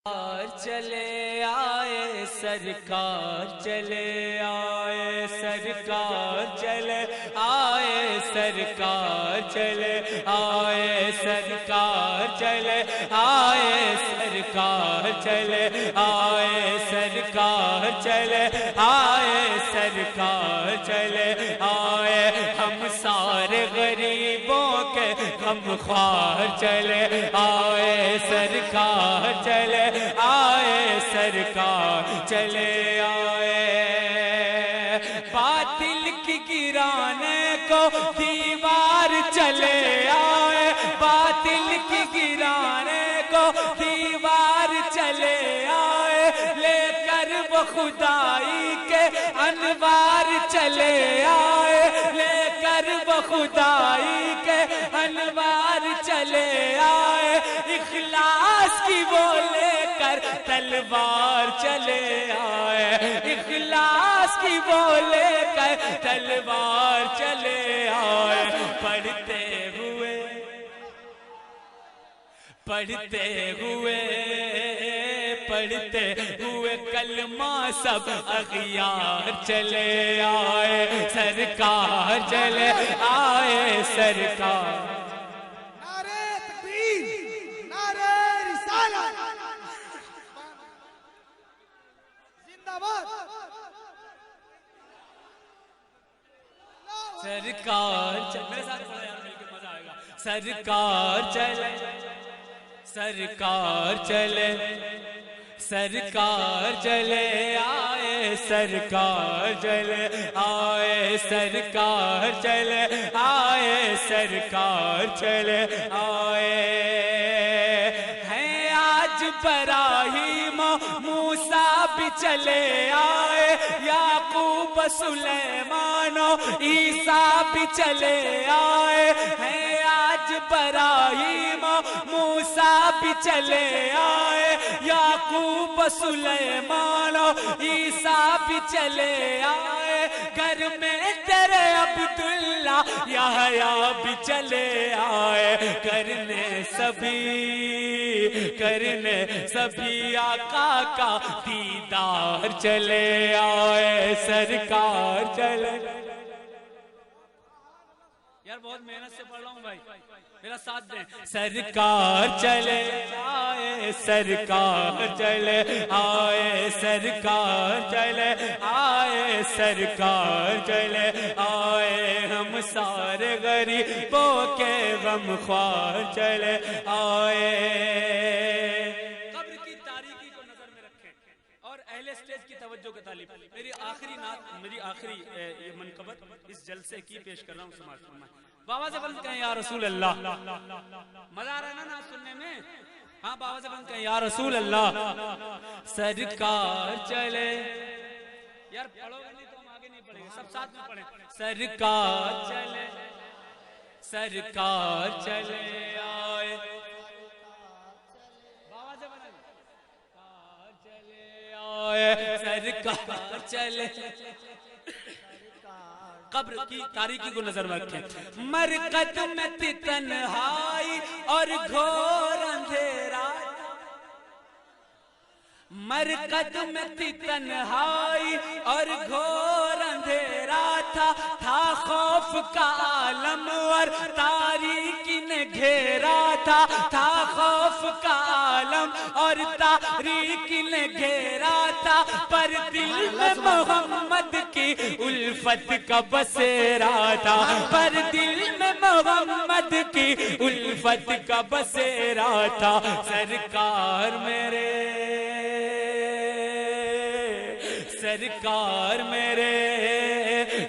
चले आए सरकार, चले आए सरकार, चले आए सरकार, चले आए सरकार, चले आए सरकार, चले आए सरकार, चले आए सरकार, चले आए हम सारे गरीबों के गमख्वार, चले आए सरकार, चले आए सरकार, चले आए बातिल की गिराने को दीवार, चले आए बातिल की गिराने को दीवार, चले आए लेकर वो खुदाई के अनवार, चले आए लेकर वो खुदाई के अनवार, चले आए इखलास की वो लेकर तलवार, चले आए इखलास की वो लेकर तलवार, चले आए पढ़ते हुए पढ़ते हुए पढ़ते हुए कलमा सब अगियार, चले आए सरकार, चले आए सरकार। नारे तकबीर, नारे रिसालत, जिंदाबाद। सरकार मेरे साथ पढ़ो यार, मिलके मजा आएगा। सरकार चले, सरकार चले, सरकार चले आए सरकार, चले आए सरकार, चले आए सरकार, चले आए हैं आज इब्राहीम मूसा भी चले आए, याकूब सुलेमान ईसा भी चले आए हैं आज इब्राहीम मूसा भी चले आए, याकूब सुलेमान ईसा भी चले आए, घर में तेरे अब्दुल्ला याहया भी चले आए, करने सभी आका का दीदार, चले आए सरकार, चले। यार बहुत मेहनत से पढ़ रहा हूँ भाई, मेरा साथ दें। सरकार चले आए सरकार, चले आए सरकार, चले आए सरकार, चले आए हम सारे गरीबों के गमख्वार, चले आए। कब्र की तारीकी को नजर में रखें और अहले स्टेज की तवज्जो के तालिब। मेरी आखिरी ये मनकबत इस जलसे की पेश कर रहा हूँ समाज में। बाबा से बंद कहें या रसूल अल्लाह, मजा आ रहा है ना सुनने में? हाँ बाबा से बंद कहें या रसूल अल्लाह। सरकार चले, यार पढ़ोगे नहीं तो हम आगे नहीं पढ़ेंगे, सब साथ में पढ़ें। सरकार चले, सरकार चले आए, बाबा से बंद चले आए सरकार, चले कब्र की तारीकी को नजर में रखें। मरकत में थी तन्हाई और घोर अंधेरा, मरकत में थी तन्हाई और घोर अंधेरा था खौफ का आलम और तारीकी ने घेरा था खौफ का आलम और तारीकी ने घेरा था, पर दिल में मोहम्मद की उल्फत का बसेरा था, पर दिल में मोहम्मद की उल्फत का बसेरा था। सरकार मेरे, सरकार मेरे,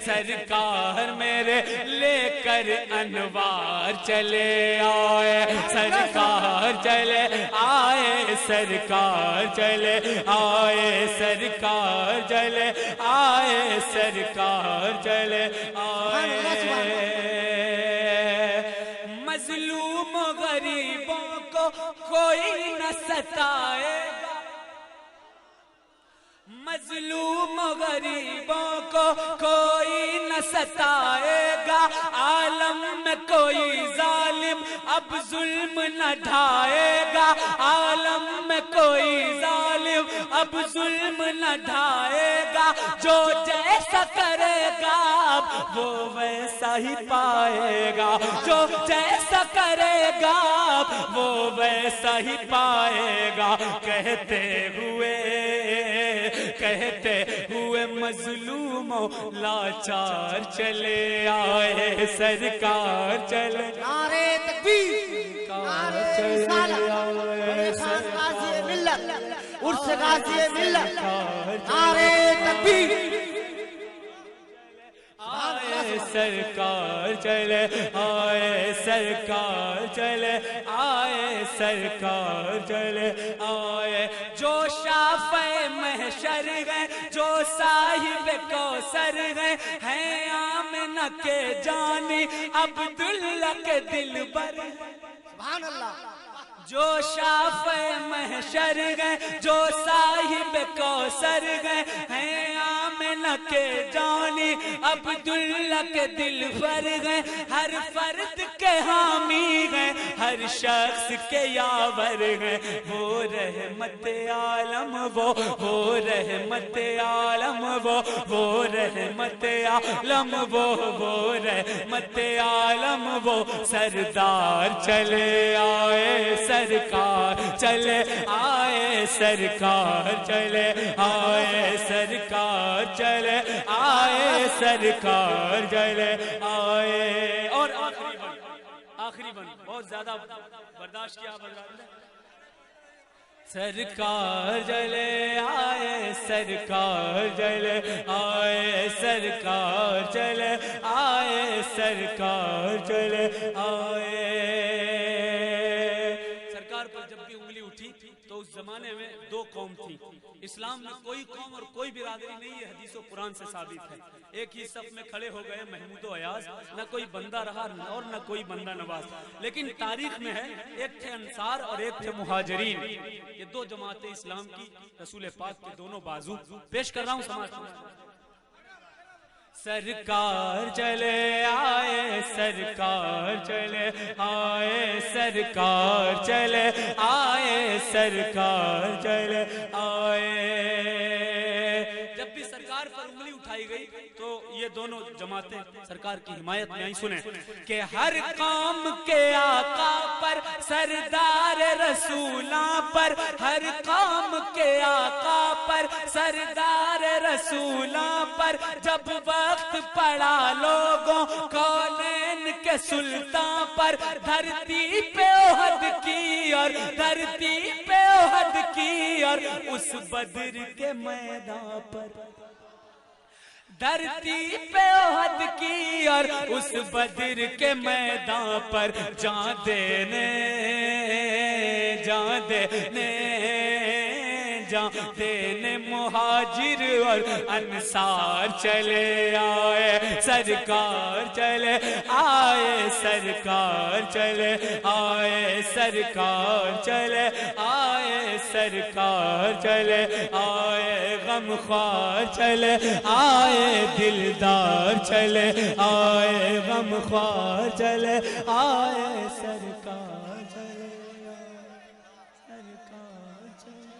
सरकार मेरे लेकर अनवार, चले आए सरकार, चले आए सरकार, चले आए सरकार, चले आए सरकार, चले आए। मजलूम गरीबों को कोई न सताएगा, मजलूम गरीबों को कोई न सताएगा, आला आलम में कोई जालिम अब जुल्म न ढाएगा, आलम में कोई जालिम अब जुल्म न ढाएगा। जो जैसा करेगा वो वैसा ही पाएगा, जो जैसा करेगा वो वैसा ही पाएगा। कहते हुए मजलूमों लाचार चले आए सरकार चले। नारे तकबीर, नारे रिसालत, गाज़ी मिल्लत, उर्स गाज़ी मिल्लत, नारे तकबीर। आए सरकार चले, आए सरकार चले, आए सरकार चले आए। जो शाफ़े महशर है, जो साहिब कौसर है आमिना के जानी अब्दुल्ला के दिलबर। सुभान अल्लाह। जो शाफ़े महशर गए, जो साहिब कौसर गए हैं आमिना के जानी अब्दुल्ला के दिल पर गए। हर फर्द के हामी गए, हर शख्स के यावर गए। वो रहमत आलम वो रहमत आलम वो रहमत आलम वो रहमत आलम वो सरदार चले आए सरकार चले आए सरकार चले आए सरकार चले आए सरकार चले आए। और आखिरी बन बहुत ज्यादा बर्दाश्त किया सरकार चले आए सरकार चले आए सरकार चले आए सरकार चले आए। तो उस जमाने में दो कौम थी। इस्लाम में कोई कौम और कोई बिरादरी नहीं, ये हदीस और कुरान से साबित है। एक ही सफ में खड़े हो गए महमूद और अयाज, न कोई बंदा रहा और न कोई बंदा नवाज। लेकिन तारीख में है एक थे अंसार और एक थे मुहाजिरीन। ये दो जमातें इस्लाम की रसूल पाक के दोनों बाजू पेश कर रहा हूँ समाज। सरकार चले आए सरकार चले आए सरकार चले आए सरकार चले आए। जब भी सरकार पर उंगली उठाई गई तो ये दोनों जमातें सरकार की हिमायत में आई। सुने कि हर कौम के आका पर सरदार रसूला पर, हर कौम के आका पर सरदार रसूला पर। जब वक्त पड़ा लोगों कौनैन के सुल्तान पर, धरती पे ओहद की और धरती पे ओहद की और उस बद्र के मैदान पर, धरती पे ओहद की और उस बद्र के मैदान पर जान देने मुहाजिर और अंसार चले आए सरकार चले आए सरकार चले आए सरकार चले आए सरकार चले आए। गमख्वार चले आए दिलदार चले आए, गमख्वार चले आए सरकार चले सरकार चले।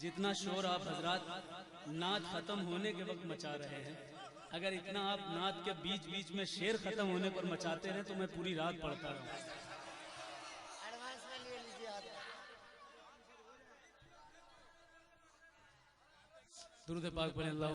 जितना शोर आप हजरात नात खत्म होने के वक्त मचा रहे हैं, अगर इतना आप नात के बीच बीच में शेर खत्म होने पर मचाते रहे तो मैं पूरी रात पढ़ता रहूं। दुरूद पाक पढ़ें। अल्लाह